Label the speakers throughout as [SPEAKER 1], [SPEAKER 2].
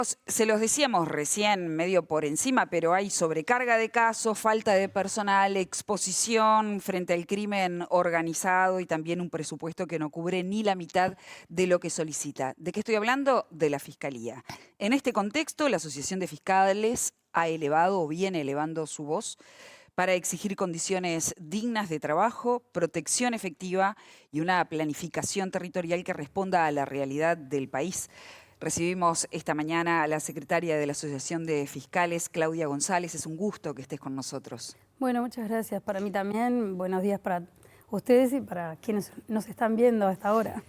[SPEAKER 1] Se los decíamos recién, medio por encima, pero hay sobrecarga de casos, falta de personal, exposición frente al crimen organizado y también un presupuesto que no cubre ni la mitad de lo que solicita. ¿De qué estoy hablando? De la Fiscalía. En este contexto, la Asociación de Fiscales ha elevado o viene elevando su voz para exigir condiciones dignas de trabajo, protección efectiva y una planificación territorial que responda a la realidad del país. Recibimos esta mañana a la secretaria de la Asociación de Fiscales, Claudia González. Es un gusto que estés con nosotros.
[SPEAKER 2] Bueno, muchas gracias. Para mí también, buenos días para ustedes y para quienes nos están viendo hasta ahora.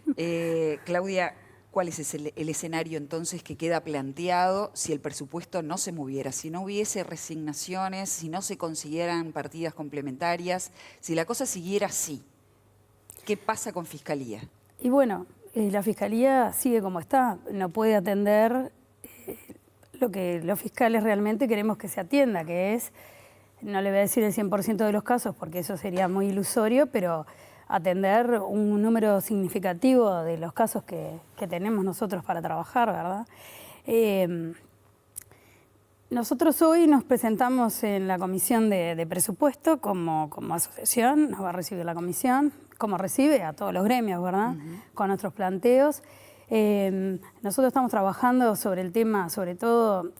[SPEAKER 1] Claudia, ¿cuál es el escenario entonces que queda planteado si el presupuesto no se moviera, si no hubiese resignaciones, si no se consiguieran partidas complementarias, si la cosa siguiera así? ¿Qué pasa con Fiscalía?
[SPEAKER 2] Y bueno, la Fiscalía sigue como está, no puede atender lo que los fiscales realmente queremos que se atienda, que es, no le voy a decir el 100% de los casos porque eso sería muy ilusorio, pero atender un número significativo de los casos que tenemos nosotros para trabajar, ¿verdad? Nosotros hoy nos presentamos en la comisión de presupuesto como asociación, nos va a recibir la comisión, como recibe a todos los gremios, ¿verdad? Con nuestros planteos. Nosotros estamos trabajando sobre el tema, sobre todo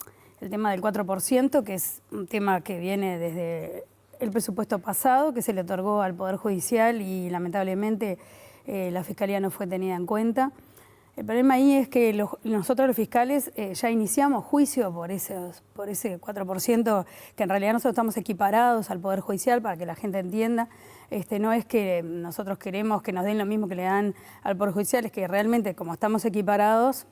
[SPEAKER 2] el tema del 4%, que es un tema que viene desde el presupuesto pasado, que se le otorgó al Poder Judicial y lamentablemente la Fiscalía no fue tenida en cuenta. El problema ahí es que nosotros los fiscales ya iniciamos juicio por ese 4%, que en realidad nosotros estamos equiparados al Poder Judicial, para que la gente entienda. No es que nosotros queremos que nos den lo mismo que le dan al Poder Judicial, es que realmente como estamos equiparados,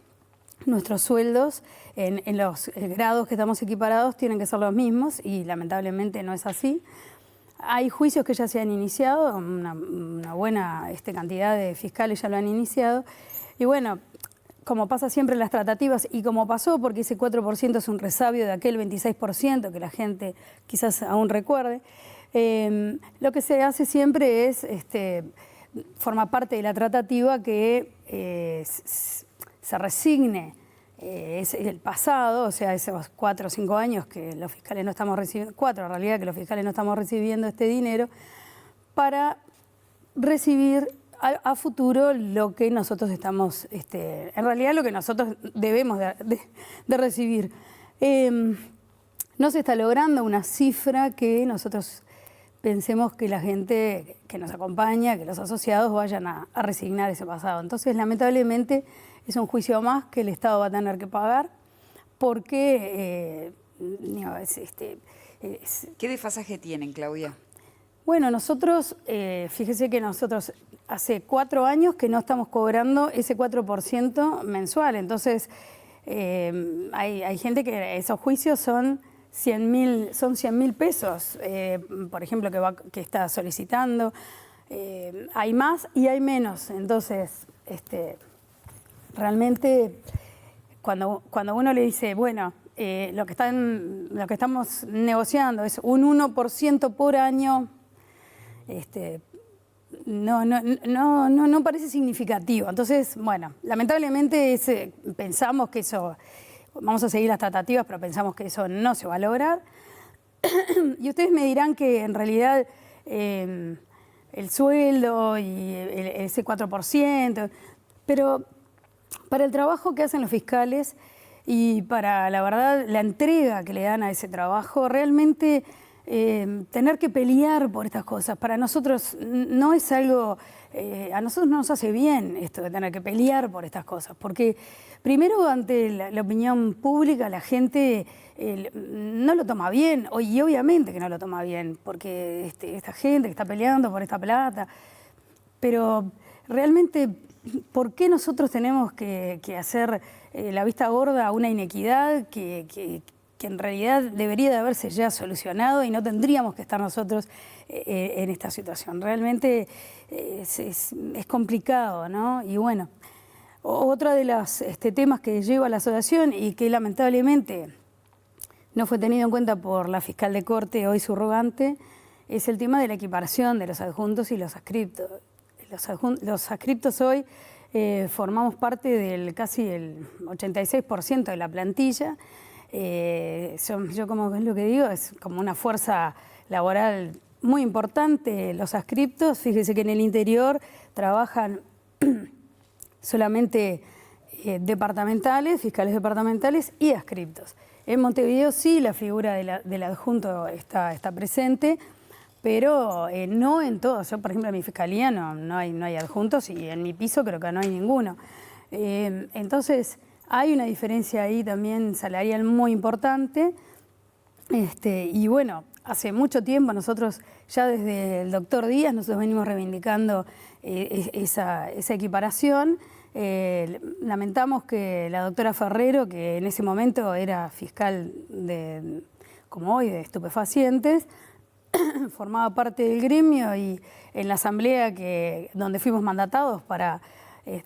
[SPEAKER 2] nuestros sueldos en los grados que estamos equiparados tienen que ser los mismos y lamentablemente no es así. Hay juicios que ya se han iniciado, una buena cantidad de fiscales ya lo han iniciado. Y bueno, como pasa siempre en las tratativas y como pasó porque ese 4% es un resabio de aquel 26% que la gente quizás aún recuerde, lo que se hace siempre es, forma parte de la tratativa que se resigne es el pasado, o sea, esos 4 o 5 años que los fiscales no estamos recibiendo, 4 en realidad, que los fiscales no estamos recibiendo este dinero, para recibir a futuro lo que nosotros estamos, en realidad lo que nosotros debemos de recibir. No se está logrando una cifra que nosotros pensemos que la gente que nos acompaña, que los asociados vayan a resignar ese pasado. Entonces, lamentablemente, es un juicio más que el Estado va a tener que pagar porque...
[SPEAKER 1] ¿Qué desfasaje tienen, Claudia?
[SPEAKER 2] Bueno, nosotros, fíjese que nosotros hace 4 años que no estamos cobrando ese 4% mensual. Entonces, hay gente que esos juicios son 100.000 pesos, por ejemplo, que está solicitando. Hay más y hay menos. Entonces, realmente, cuando uno le dice, bueno, lo que estamos negociando es un 1% por año, no parece significativo. Entonces, bueno, lamentablemente pensamos que eso, vamos a seguir las tratativas, pero pensamos que eso no se va a lograr. Y ustedes me dirán que en realidad el sueldo y ese 4%, pero para el trabajo que hacen los fiscales y para, la verdad, la entrega que le dan a ese trabajo, realmente... tener que pelear por estas cosas, para nosotros no es algo, a nosotros no nos hace bien esto de tener que pelear por estas cosas, porque primero ante la opinión pública la gente no lo toma bien, y obviamente que no lo toma bien, porque esta gente que está peleando por esta plata, pero realmente, ¿por qué nosotros tenemos que hacer la vista gorda a una inequidad que en realidad debería de haberse ya solucionado y no tendríamos que estar nosotros en esta situación? Realmente es complicado, ¿no? Y bueno, otro de los temas que lleva la asociación y que lamentablemente no fue tenido en cuenta por la fiscal de corte, hoy subrogante, es el tema de la equiparación de los adjuntos y los adscriptos. Los adscriptos hoy formamos parte del casi el 86% de la plantilla. Yo como es lo que digo, es como una fuerza laboral muy importante. Los adscriptos, fíjese que en el interior trabajan solamente departamentales, fiscales departamentales y adscriptos. En Montevideo sí la figura del adjunto está presente, pero no en todo. Yo, por ejemplo, en mi fiscalía no hay adjuntos y en mi piso creo que no hay ninguno. Entonces, hay una diferencia ahí también salarial muy importante. Y bueno, hace mucho tiempo nosotros, ya desde el doctor Díaz, nosotros venimos reivindicando esa equiparación. Lamentamos que la doctora Ferrero, que en ese momento era fiscal como hoy, de estupefacientes, formaba parte del gremio y en la asamblea donde fuimos mandatados para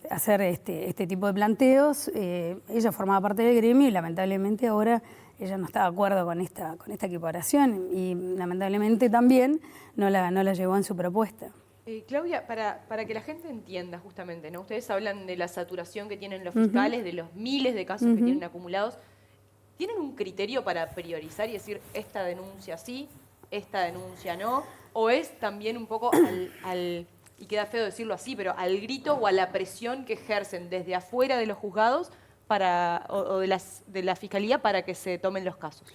[SPEAKER 2] hacer este tipo de planteos, ella formaba parte del gremio y lamentablemente ahora ella no está de acuerdo con esta equiparación y lamentablemente también no la llevó en su propuesta.
[SPEAKER 3] Claudia, para que la gente entienda justamente, ¿no? Ustedes hablan de la saturación que tienen los fiscales, de los miles de casos que tienen acumulados. ¿Tienen un criterio para priorizar y decir esta denuncia sí, esta denuncia no? ¿O es también un poco y queda feo decirlo así, pero al grito o a la presión que ejercen desde afuera de los juzgados o de la Fiscalía para que se tomen los casos?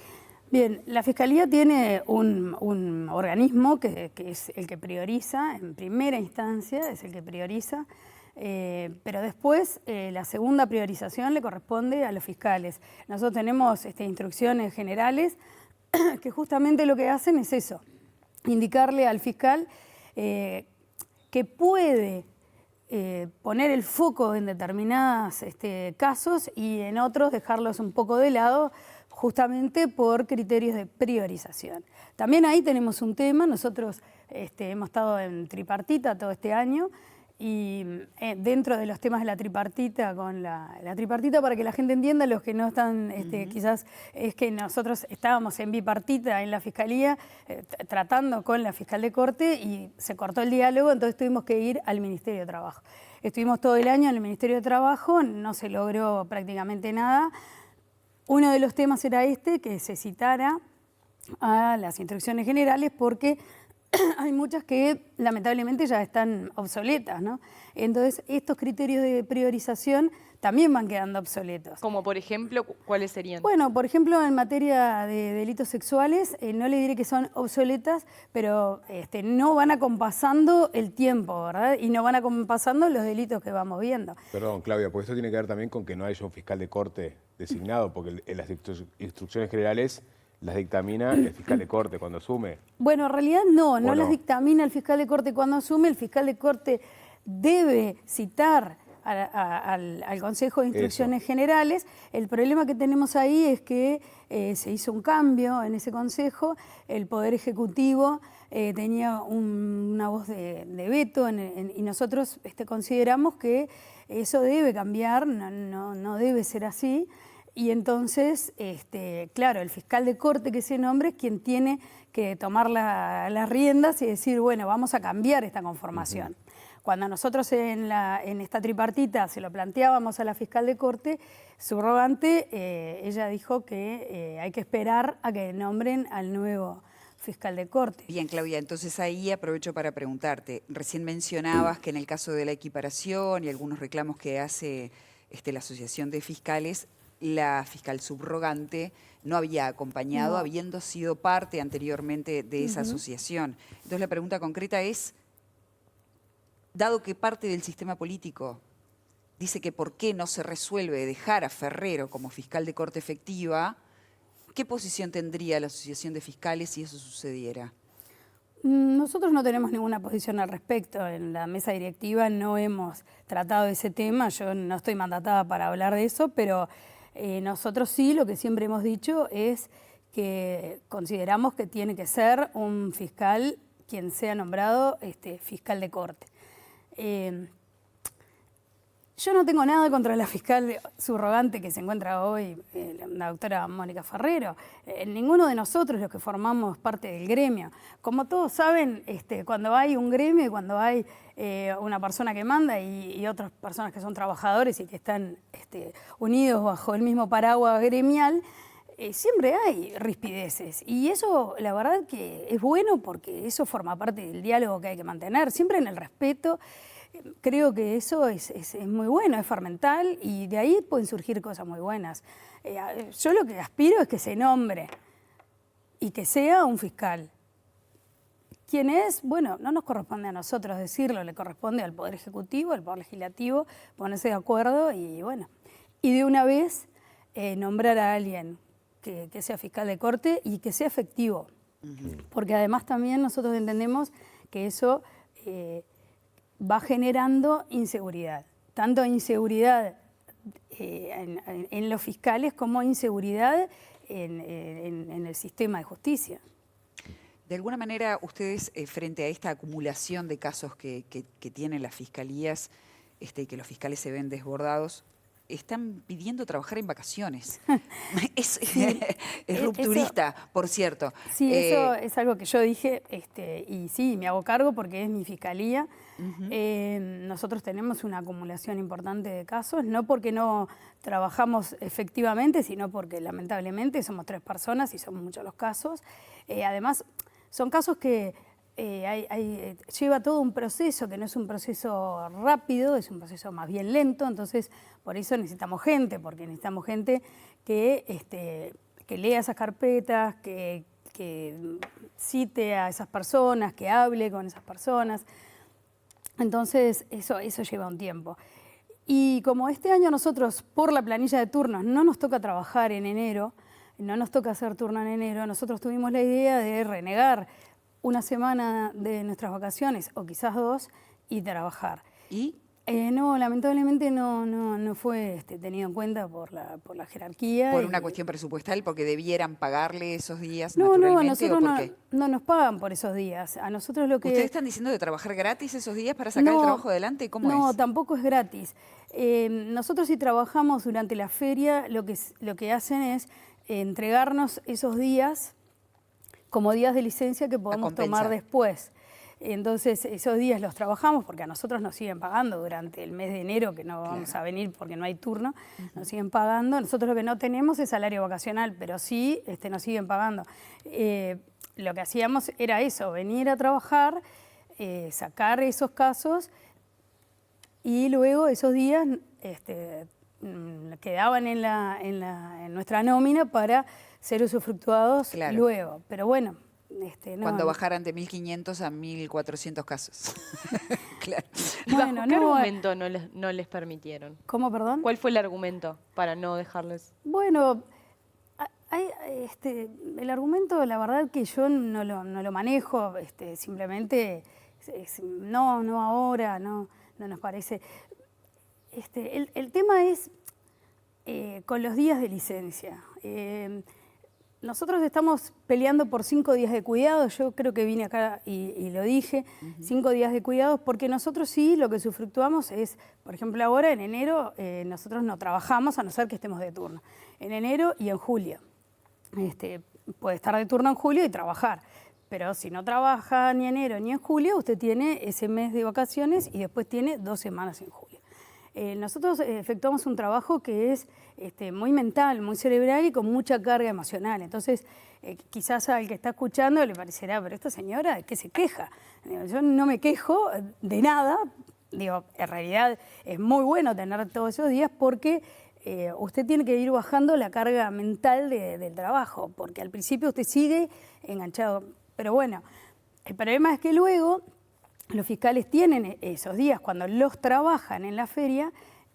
[SPEAKER 2] Bien, la Fiscalía tiene un organismo que es el que prioriza, en primera instancia es el que prioriza, pero después la segunda priorización le corresponde a los fiscales. Nosotros tenemos instrucciones generales que justamente lo que hacen es eso, indicarle al fiscal que puede poner el foco en determinados casos y en otros dejarlos un poco de lado, justamente por criterios de priorización. También ahí tenemos un tema, nosotros hemos estado en tripartita todo este año y dentro de los temas de la tripartita, con la tripartita, para que la gente entienda, los que no están, quizás es que nosotros estábamos en bipartita en la Fiscalía, tratando con la fiscal de corte y se cortó el diálogo, entonces tuvimos que ir al Ministerio de Trabajo. Estuvimos todo el año en el Ministerio de Trabajo, no se logró prácticamente nada. Uno de los temas era que se citara a las instrucciones generales porque hay muchas que lamentablemente ya están obsoletas, ¿no? Entonces, estos criterios de priorización también van quedando obsoletos.
[SPEAKER 3] Como por ejemplo, ¿cuáles serían?
[SPEAKER 2] Bueno, por ejemplo, en materia de delitos sexuales, no le diré que son obsoletas, pero no van acompasando el tiempo, ¿verdad? Y no van acompasando los delitos que vamos viendo.
[SPEAKER 4] Perdón, Claudia, porque esto tiene que ver también con que no haya un fiscal de corte designado, porque en las instrucciones generales las dictamina el fiscal de corte cuando asume.
[SPEAKER 2] Bueno, en realidad no las dictamina el fiscal de corte cuando asume. El fiscal de corte debe citar al Consejo de Instrucciones Generales. El problema que tenemos ahí es que se hizo un cambio en ese consejo. El Poder Ejecutivo tenía una voz de veto y nosotros consideramos que eso debe cambiar, no debe ser así. Y entonces, claro, el fiscal de corte que se nombre es quien tiene que tomar las riendas y decir, bueno, vamos a cambiar esta conformación. Cuando nosotros en esta tripartita se lo planteábamos a la fiscal de corte subrogante, ella dijo que hay que esperar a que nombren al nuevo fiscal de corte.
[SPEAKER 1] Bien, Claudia, entonces ahí aprovecho para preguntarte. Recién mencionabas que en el caso de la equiparación y algunos reclamos que hace la Asociación de Fiscales, la fiscal subrogante no había acompañado, habiendo sido parte anteriormente de esa asociación. Entonces la pregunta concreta es, dado que parte del sistema político dice que por qué no se resuelve dejar a Ferrero como fiscal de corte efectiva, ¿qué posición tendría la Asociación de Fiscales si eso sucediera?
[SPEAKER 2] Nosotros no tenemos ninguna posición al respecto. En la mesa directiva no hemos tratado ese tema. Yo no estoy mandatada para hablar de eso, pero nosotros sí, lo que siempre hemos dicho es que consideramos que tiene que ser un fiscal quien sea nombrado fiscal de corte. Yo no tengo nada contra la fiscal subrogante que se encuentra hoy, la doctora Mónica Ferrero. Ninguno de nosotros, los que formamos parte del gremio. Como todos saben, cuando hay un gremio, cuando hay una persona que manda y otras personas que son trabajadores y que están unidos bajo el mismo paraguas gremial, siempre hay rispideces. Y eso, la verdad que es bueno porque eso forma parte del diálogo que hay que mantener, siempre en el respeto. Creo que eso es muy bueno, es fundamental y de ahí pueden surgir cosas muy buenas. Yo lo que aspiro es que se nombre y que sea un fiscal. ¿Quién es? Bueno, no nos corresponde a nosotros decirlo, le corresponde al Poder Ejecutivo, al Poder Legislativo, ponerse de acuerdo y bueno, y de una vez nombrar a alguien que sea fiscal de corte y que sea efectivo. Porque además también nosotros entendemos que eso va generando inseguridad, tanto inseguridad en los fiscales como inseguridad en el sistema de justicia.
[SPEAKER 1] De alguna manera, ustedes, frente a esta acumulación de casos que tienen las fiscalías, que los fiscales se ven desbordados, están pidiendo trabajar en vacaciones. Es rupturista, por cierto.
[SPEAKER 2] Sí, eso es algo que yo dije y sí, me hago cargo porque es mi fiscalía. Nosotros tenemos una acumulación importante de casos, no porque no trabajamos efectivamente, sino porque lamentablemente somos 3 personas y son muchos los casos. Además, son casos que lleva todo un proceso que no es un proceso rápido, es un proceso más bien lento, entonces por eso necesitamos gente, porque necesitamos gente que lea esas carpetas, que cite a esas personas, que hable con esas personas. Entonces eso lleva un tiempo. Y como este año nosotros, por la planilla de turnos, no nos toca trabajar en enero, no nos toca hacer turno en enero, nosotros tuvimos la idea de renegar una semana de nuestras vacaciones, o quizás 2, y trabajar.
[SPEAKER 1] ¿Y?
[SPEAKER 2] No, lamentablemente no fue tenido en cuenta por la jerarquía.
[SPEAKER 1] ¿Por una cuestión presupuestal? ¿Porque debieran pagarle esos días
[SPEAKER 2] no,
[SPEAKER 1] naturalmente?
[SPEAKER 2] No, a nosotros
[SPEAKER 1] ¿o por qué?
[SPEAKER 2] no nos pagan por esos días. A nosotros lo que...
[SPEAKER 1] ¿Ustedes están diciendo de trabajar gratis esos días para sacar el trabajo adelante? ¿Cómo es?
[SPEAKER 2] No, tampoco es gratis. Nosotros si trabajamos durante la feria, lo que hacen es entregarnos esos días como días de licencia que podemos tomar después. Entonces, esos días los trabajamos porque a nosotros nos siguen pagando durante el mes de enero, que no vamos a venir porque no hay turno, nos siguen pagando. Nosotros lo que no tenemos es salario vacacional, pero sí nos siguen pagando. Lo que hacíamos era eso, venir a trabajar, sacar esos casos y luego esos días quedaban en nuestra nómina para ser usufructuados luego. Pero bueno...
[SPEAKER 1] Cuando bajaran de 1.500 a 1.400 casos. Claro.
[SPEAKER 3] ¿Y bajo qué argumento no les permitieron?
[SPEAKER 2] ¿Cómo, perdón?
[SPEAKER 3] ¿Cuál fue el argumento para no dejarles?
[SPEAKER 2] Bueno, el argumento, la verdad que yo no lo manejo, simplemente no ahora, no nos parece. El tema es con los días de licencia. Nosotros estamos peleando por 5 días de cuidado, yo creo que vine acá y lo dije, 5 días de cuidados, porque nosotros sí lo que usufructuamos es, por ejemplo ahora en enero nosotros no trabajamos a no ser que estemos de turno, en enero y en julio. Puede estar de turno en julio y trabajar, pero si no trabaja ni enero ni en julio, usted tiene ese mes de vacaciones y después tiene 2 semanas en julio. Nosotros efectuamos un trabajo que es muy mental, muy cerebral y con mucha carga emocional. Entonces, quizás al que está escuchando le parecerá, pero esta señora, ¿de qué se queja? Digo, yo no me quejo de nada. Digo, en realidad es muy bueno tener todos esos días porque usted tiene que ir bajando la carga mental del trabajo, porque al principio usted sigue enganchado. Pero bueno, el problema es que luego... Los fiscales tienen esos días cuando los trabajan en la feria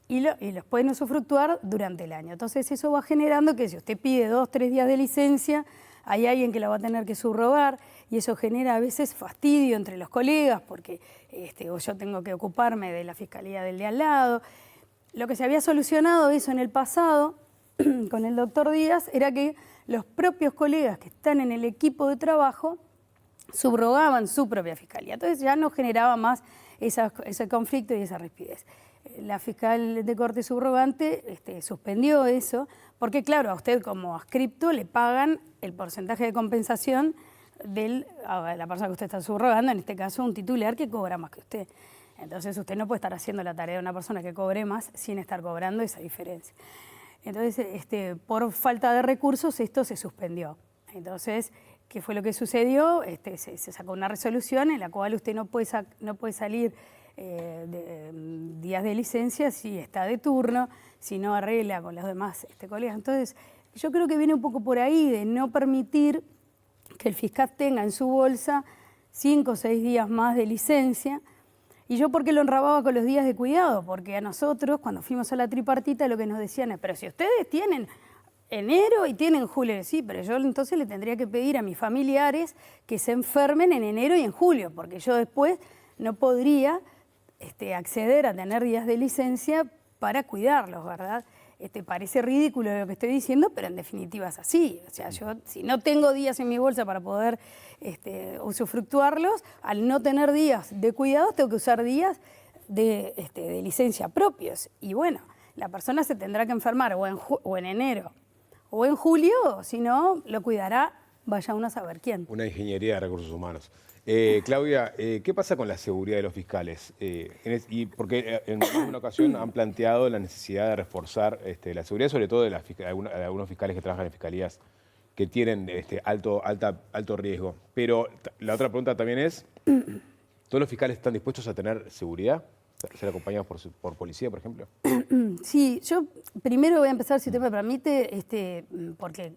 [SPEAKER 2] y los pueden usufructuar durante el año. Entonces eso va generando que si usted pide 2 o 3 días de licencia, hay alguien que la va a tener que subrogar y eso genera a veces fastidio entre los colegas porque o yo tengo que ocuparme de la fiscalía del de al lado. Lo que se había solucionado eso en el pasado con el doctor Díaz era que los propios colegas que están en el equipo de trabajo subrogaban su propia fiscalía. Entonces ya no generaba más ese conflicto y esa rispidez. la fiscal de corte subrogante suspendió eso, porque claro, a usted como adscripto le pagan el porcentaje de compensación a la persona que usted está subrogando, en este caso un titular que cobra más que usted. Entonces usted no puede estar haciendo la tarea de una persona que cobre más sin estar cobrando esa diferencia. Entonces, por falta de recursos, esto se suspendió. Entonces, ¿qué fue lo que sucedió? Se sacó una resolución en la cual usted no puede salir días de licencia si está de turno, si no arregla con los demás colegas. Entonces, yo creo que viene un poco por ahí de no permitir que el fiscal tenga en su bolsa 5 o 6 días más de licencia. ¿Y yo por qué lo enrababa con los días de cuidado? Porque a nosotros, cuando fuimos a la tripartita, lo que nos decían es, pero si ustedes tienen enero y tienen julio, sí, pero yo entonces le tendría que pedir a mis familiares que se enfermen en enero y en julio, porque yo después no podría acceder a tener días de licencia para cuidarlos, ¿verdad? Parece ridículo lo que estoy diciendo, pero en definitiva es así. O sea, yo si no tengo días en mi bolsa para poder usufructuarlos, al no tener días de cuidados tengo que usar días de licencia propios. Y bueno, la persona se tendrá que enfermar o en enero o en julio, o si no, lo cuidará, vaya uno a saber quién.
[SPEAKER 4] Una ingeniería de recursos humanos. Claudia, ¿qué pasa con la seguridad de los fiscales? Porque en una ocasión han planteado la necesidad de reforzar la seguridad, sobre todo de algunos fiscales que trabajan en fiscalías que tienen alto riesgo. Pero la otra pregunta también es, ¿todos los fiscales están dispuestos a tener seguridad? ¿Ser acompañados por policía, por ejemplo?
[SPEAKER 2] Sí, yo primero voy a empezar, si usted me permite, porque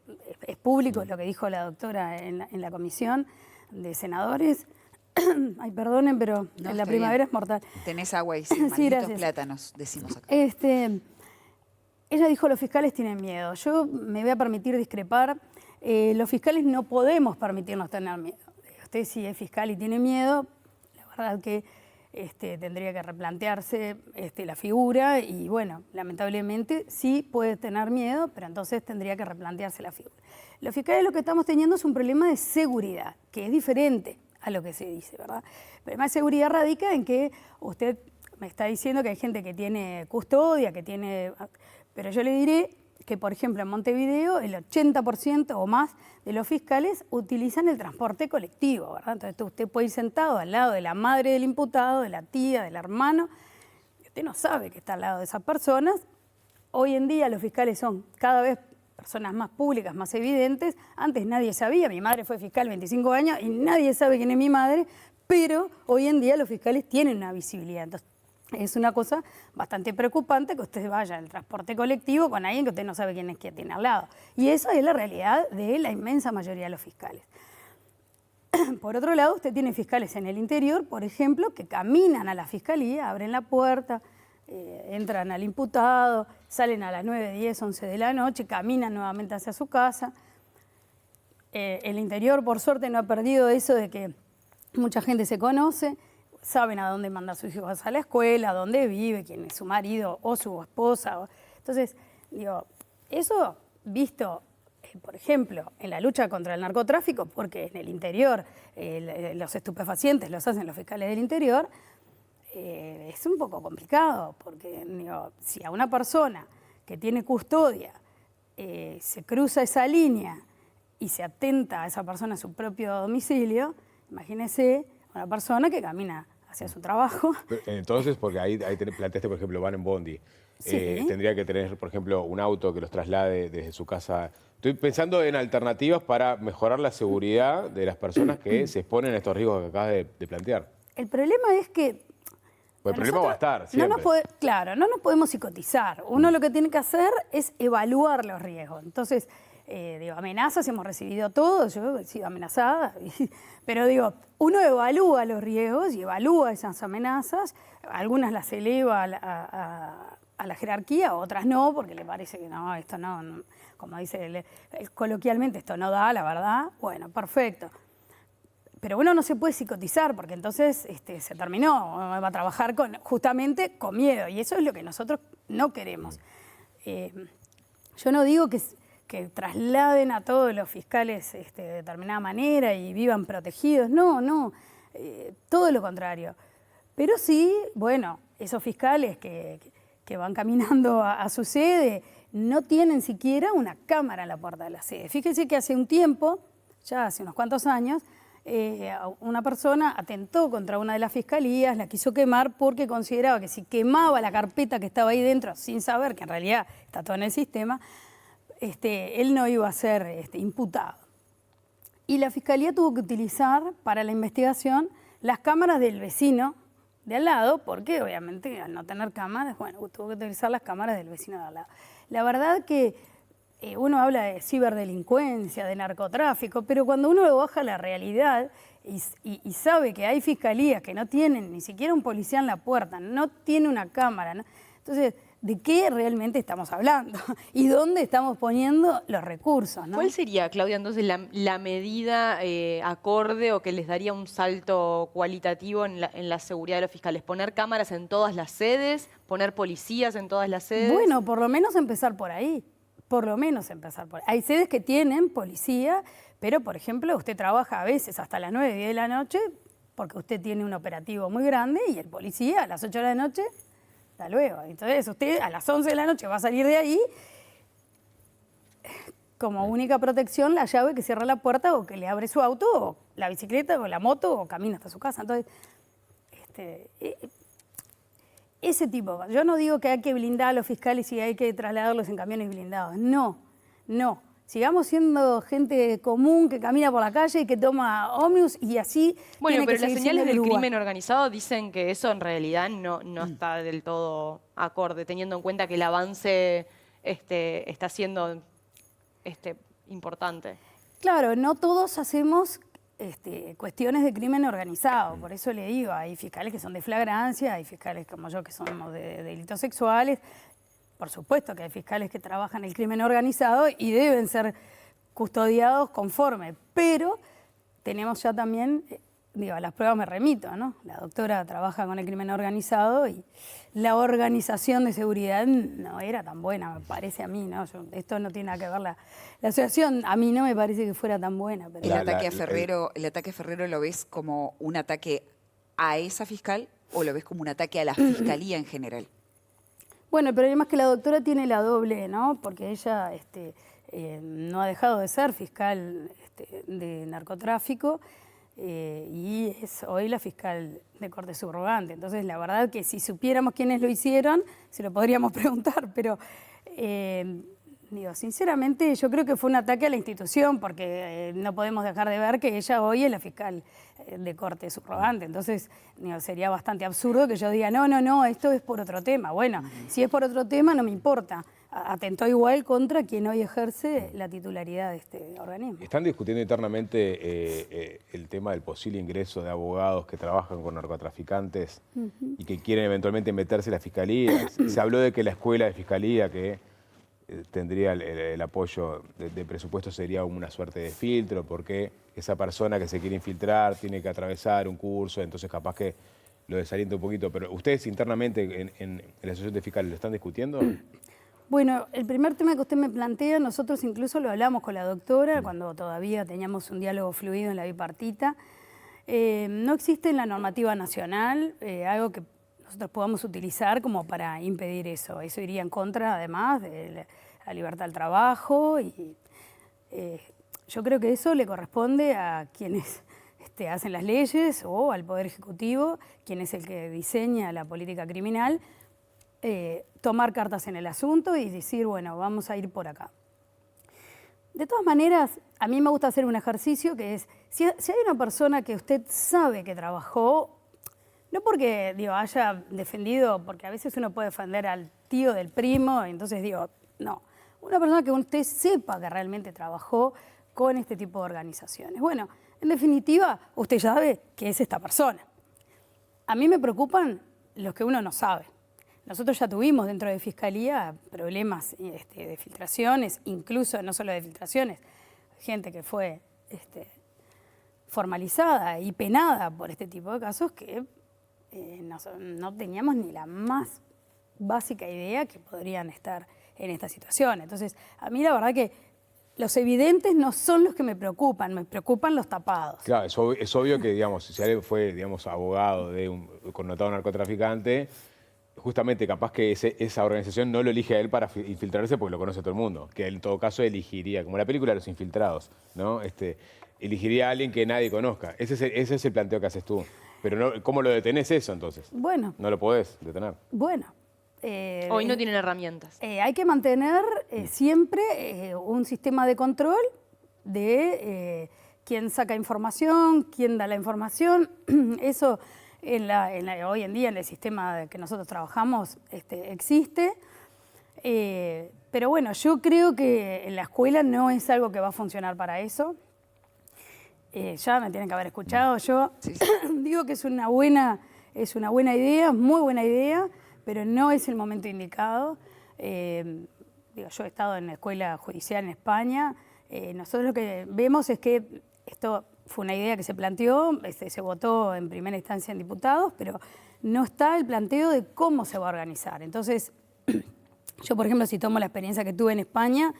[SPEAKER 2] es público lo que dijo la doctora en la comisión de senadores. Ay, perdonen, pero
[SPEAKER 1] No,
[SPEAKER 2] en la
[SPEAKER 1] está
[SPEAKER 2] primavera
[SPEAKER 1] bien.
[SPEAKER 2] es mortal.
[SPEAKER 1] Tenés agua y
[SPEAKER 2] Sí,
[SPEAKER 1] malditos
[SPEAKER 2] gracias.
[SPEAKER 1] plátanos, decimos acá.
[SPEAKER 2] Ella dijo los fiscales tienen miedo. Yo me voy a permitir discrepar. Los fiscales no podemos permitirnos tener miedo. Usted si es fiscal y tiene miedo, la verdad que tendría que replantearse la figura y bueno, lamentablemente sí puede tener miedo, pero entonces tendría que replantearse la figura. Los fiscales lo que estamos teniendo es un problema de seguridad, que es diferente a lo que se dice, ¿verdad? El problema de seguridad radica en que usted me está diciendo que hay gente que tiene custodia, pero yo le diré que, por ejemplo, en Montevideo el 80% o más de los fiscales utilizan el transporte colectivo, ¿verdad? Entonces usted puede ir sentado al lado de la madre del imputado, de la tía, del hermano, y usted no sabe que está al lado de esas personas. Hoy en día los fiscales son cada vez personas más públicas, más evidentes. Antes nadie sabía, mi madre fue fiscal 25 años y nadie sabe quién es mi madre, pero hoy en día los fiscales tienen una visibilidad. Entonces, es una cosa bastante preocupante que usted vaya en el transporte colectivo con alguien que usted no sabe quién es quien tiene al lado. Y esa es la realidad de la inmensa mayoría de los fiscales. Por otro lado, usted tiene fiscales en el interior, por ejemplo, que caminan a la fiscalía, abren la puerta, entran al imputado, salen a las 9, 10, 11 de la noche, caminan nuevamente hacia su casa. El interior, por suerte, no ha perdido eso de que mucha gente se conoce, saben a dónde mandar a sus hijos a la escuela, dónde vive, quién es su marido o su esposa. Entonces, digo, eso visto, por ejemplo, en la lucha contra el narcotráfico, porque en el interior los estupefacientes los hacen los fiscales del interior, es un poco complicado, porque digo, si a una persona que tiene custodia se cruza esa línea y se atenta a esa persona en su propio domicilio, imagínese una persona que camina hacia su trabajo.
[SPEAKER 4] Entonces, porque ahí planteaste, por ejemplo, van en bondi.
[SPEAKER 2] Sí.
[SPEAKER 4] Tendría que tener, por ejemplo, un auto que los traslade desde su casa. Estoy pensando en alternativas para mejorar la seguridad de las personas que se exponen a estos riesgos que acabas de plantear.
[SPEAKER 2] El problema es que...
[SPEAKER 4] Pues el problema va a estar siempre.
[SPEAKER 2] Claro, no nos podemos psicotizar. Uno lo que tiene que hacer es evaluar los riesgos. Entonces, digo, amenazas hemos recibido todos, yo he sido amenazada, pero digo, uno evalúa los riesgos y evalúa esas amenazas, algunas las eleva a la jerarquía, otras no, porque le parece que no, esto no como dice coloquialmente, esto no da, la verdad, bueno, perfecto. Pero uno no se puede psicotizar, porque entonces se terminó, va a trabajar justamente con miedo, y eso es lo que nosotros no queremos. Yo no digo que trasladen a todos los fiscales de determinada manera y vivan protegidos, no, todo lo contrario. Pero sí, bueno, esos fiscales que van caminando a su sede no tienen siquiera una cámara en la puerta de la sede. Fíjese que hace un tiempo, ya hace unos cuantos años, una persona atentó contra una de las fiscalías, la quiso quemar porque consideraba que si quemaba la carpeta que estaba ahí dentro, sin saber que en realidad está todo en el sistema, él no iba a ser imputado. Y la fiscalía tuvo que utilizar para la investigación las cámaras del vecino de al lado, porque obviamente al no tener cámaras, bueno, tuvo que utilizar las cámaras del vecino de al lado. La verdad que uno habla de ciberdelincuencia, de narcotráfico, pero cuando uno lo baja a la realidad y sabe que hay fiscalías que no tienen ni siquiera un policía en la puerta, no tiene una cámara, ¿no? Entonces, ¿de qué realmente estamos hablando? ¿Y dónde estamos poniendo los recursos, ¿no?
[SPEAKER 3] ¿Cuál sería, Claudia, entonces la medida acorde o que les daría un salto cualitativo en la seguridad de los fiscales? ¿Poner cámaras en todas las sedes? ¿Poner policías en todas las sedes?
[SPEAKER 2] Bueno, por lo menos empezar por ahí. Por lo menos empezar por ahí. Hay sedes que tienen policía, pero, por ejemplo, usted trabaja a veces hasta las 9, 10 de la noche porque usted tiene un operativo muy grande y el policía a las 8 de la noche, hasta luego. Entonces, usted a las 11 de la noche va a salir de ahí como única protección la llave que cierra la puerta o que le abre su auto o la bicicleta o la moto o camina hasta su casa. Entonces, ese tipo, yo no digo que hay que blindar a los fiscales y hay que trasladarlos en camiones blindados, no. Sigamos siendo gente común que camina por la calle y que toma ómnibus y así.
[SPEAKER 3] Bueno,
[SPEAKER 2] tiene
[SPEAKER 3] pero
[SPEAKER 2] que
[SPEAKER 3] las
[SPEAKER 2] seguir
[SPEAKER 3] señales
[SPEAKER 2] siendo
[SPEAKER 3] del
[SPEAKER 2] el lugar.
[SPEAKER 3] crimen organizado dicen que eso en realidad no está del todo acorde, teniendo en cuenta que el avance está siendo importante.
[SPEAKER 2] Claro, no todos hacemos cuestiones de crimen organizado, por eso le digo, hay fiscales que son de flagrancia, hay fiscales como yo que somos de delitos sexuales, por supuesto que hay fiscales que trabajan el crimen organizado y deben ser custodiados conforme, pero tenemos ya también, a las pruebas me remito, ¿no? La doctora trabaja con el crimen organizado y la organización de seguridad no era tan buena, me parece a mí, ¿no? Esto no tiene nada que ver la asociación, a mí no me parece que fuera tan buena. Pero...
[SPEAKER 1] ¿El ataque a Ferrero lo ves como un ataque a esa fiscal o lo ves como un ataque a la fiscalía en general?
[SPEAKER 2] Bueno, pero además que la doctora tiene la doble, ¿no? Porque ella no ha dejado de ser fiscal de narcotráfico y es hoy la fiscal de corte subrogante. Entonces, la verdad que si supiéramos quiénes lo hicieron, se lo podríamos preguntar, pero sinceramente yo creo que fue un ataque a la institución porque no podemos dejar de ver que ella hoy es la fiscal de corte subrogante. Entonces, sería bastante absurdo que yo diga, no, esto es por otro tema. Bueno, si es por otro tema, no me importa. Atentó igual contra quien hoy ejerce la titularidad de este organismo.
[SPEAKER 4] Están discutiendo internamente el tema del posible ingreso de abogados que trabajan con narcotraficantes y que quieren eventualmente meterse en la fiscalía. Se habló de que la escuela de fiscalía que tendría el apoyo de presupuesto sería una suerte de filtro, porque esa persona que se quiere infiltrar tiene que atravesar un curso, entonces capaz que lo desalienta un poquito. Pero ustedes internamente en la Asociación de Fiscales, ¿lo están discutiendo?
[SPEAKER 2] Bueno, el primer tema que usted me plantea, nosotros incluso lo hablamos con la doctora cuando todavía teníamos un diálogo fluido en la bipartita. No existe en la normativa nacional algo que nosotros podamos utilizar como para impedir eso. Eso iría en contra, además, de la libertad del trabajo. Y yo creo que eso le corresponde a quienes hacen las leyes o al Poder Ejecutivo, quien es el que diseña la política criminal, tomar cartas en el asunto y decir, bueno, vamos a ir por acá. De todas maneras, a mí me gusta hacer un ejercicio que es, si hay una persona que usted sabe que trabajó, no porque haya defendido, porque a veces uno puede defender al tío del primo, entonces no, una persona que usted sepa que realmente trabajó con este tipo de organizaciones. Bueno, en definitiva, usted sabe que es esta persona. A mí me preocupan los que uno no sabe. Nosotros ya tuvimos dentro de Fiscalía problemas de filtraciones, incluso no solo de filtraciones, gente que fue formalizada y penada por este tipo de casos que no teníamos ni la más básica idea que podrían estar en esta situación. Entonces, a mí la verdad que los evidentes no son los que me preocupan los tapados.
[SPEAKER 4] Claro, es obvio que, si alguien fue, abogado de un connotado narcotraficante, justamente capaz que esa organización no lo elige a él para infiltrarse porque lo conoce todo el mundo, que él en todo caso elegiría, como la película de Los Infiltrados, ¿no? Elegiría a alguien que nadie conozca. Ese es el planteo que haces tú. Pero no, ¿cómo lo detenés eso entonces?
[SPEAKER 2] Bueno.
[SPEAKER 4] No lo podés detener.
[SPEAKER 2] Bueno.
[SPEAKER 3] Hoy no tienen herramientas.
[SPEAKER 2] Hay que mantener siempre un sistema de control de quién saca información, quién da la información. Eso hoy en día en el sistema que nosotros trabajamos existe. Pero bueno, yo creo que en la escuela no es algo que va a funcionar para eso. Ya me tienen que haber escuchado. Yo digo que es una buena idea, muy buena idea, pero no es el momento indicado. Yo he estado en la escuela judicial en España. Nosotros lo que vemos es que esto fue una idea que se planteó, se votó en primera instancia en diputados, pero no está el planteo de cómo se va a organizar. Entonces, yo, por ejemplo, si tomo la experiencia que tuve en España,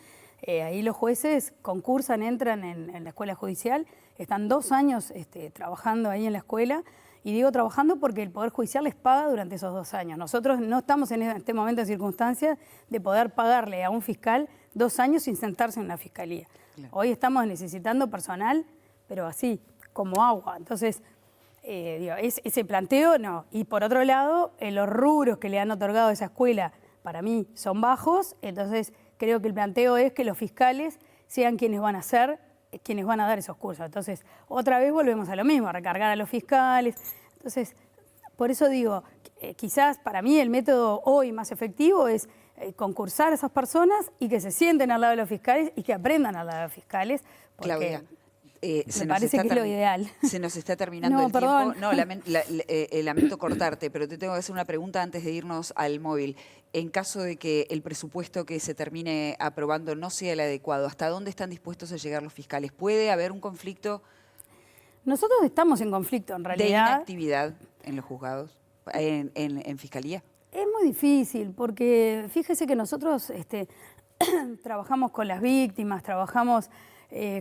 [SPEAKER 2] ahí los jueces concursan, entran en la escuela judicial, están 2 años trabajando ahí en la escuela, y digo trabajando porque el Poder Judicial les paga durante esos 2 años. Nosotros no estamos en este momento en circunstancias de poder pagarle a un fiscal 2 años sin sentarse en una fiscalía. Claro. Hoy estamos necesitando personal, pero así, como agua. Entonces, ese planteo no. Y por otro lado, los rubros que le han otorgado a esa escuela, para mí, son bajos. Entonces, creo que el planteo es que los fiscales sean quienes van a dar esos cursos. Entonces, otra vez volvemos a lo mismo, a recargar a los fiscales. Entonces, por eso digo, quizás para mí el método hoy más efectivo es concursar a esas personas y que se sienten al lado de los fiscales y que aprendan al lado de los fiscales.
[SPEAKER 1] Claudia,
[SPEAKER 2] me parece que es lo ideal.
[SPEAKER 1] Se nos está terminando el tiempo. No, lamento cortarte, pero te tengo que hacer una pregunta antes de irnos al móvil. En caso de que el presupuesto que se termine aprobando no sea el adecuado, ¿hasta dónde están dispuestos a llegar los fiscales? ¿Puede haber un conflicto?
[SPEAKER 2] Nosotros estamos en conflicto, en realidad.
[SPEAKER 1] ¿De inactividad en los juzgados, en fiscalía?
[SPEAKER 2] Es muy difícil, porque fíjese que nosotros trabajamos con las víctimas, trabajamos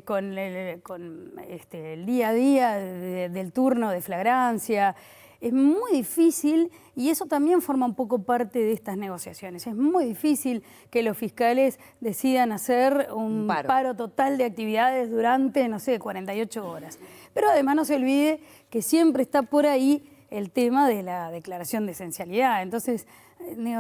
[SPEAKER 2] con el día a día del turno de flagrancia. Es muy difícil y eso también forma un poco parte de estas negociaciones. Es muy difícil que los fiscales decidan hacer un paro total de actividades durante, 48 horas. Pero además no se olvide que siempre está por ahí el tema de la declaración de esencialidad. Entonces,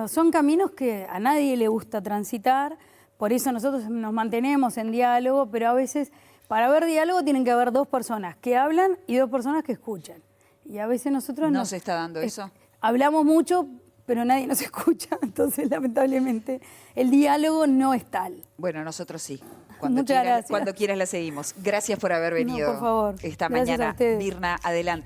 [SPEAKER 2] son caminos que a nadie le gusta transitar, por eso nosotros nos mantenemos en diálogo, pero a veces para haber diálogo tienen que haber 2 personas que hablan y 2 personas que escuchan. Y a veces nosotros
[SPEAKER 1] ¿No se está dando eso?
[SPEAKER 2] Hablamos mucho, pero nadie nos escucha, entonces lamentablemente el diálogo no es tal.
[SPEAKER 1] Bueno, nosotros sí.
[SPEAKER 2] Muchas gracias.
[SPEAKER 1] Cuando quieras la seguimos. Gracias por haber venido.
[SPEAKER 2] No, por favor.
[SPEAKER 1] Esta
[SPEAKER 2] Gracias
[SPEAKER 1] mañana. Virna, adelante.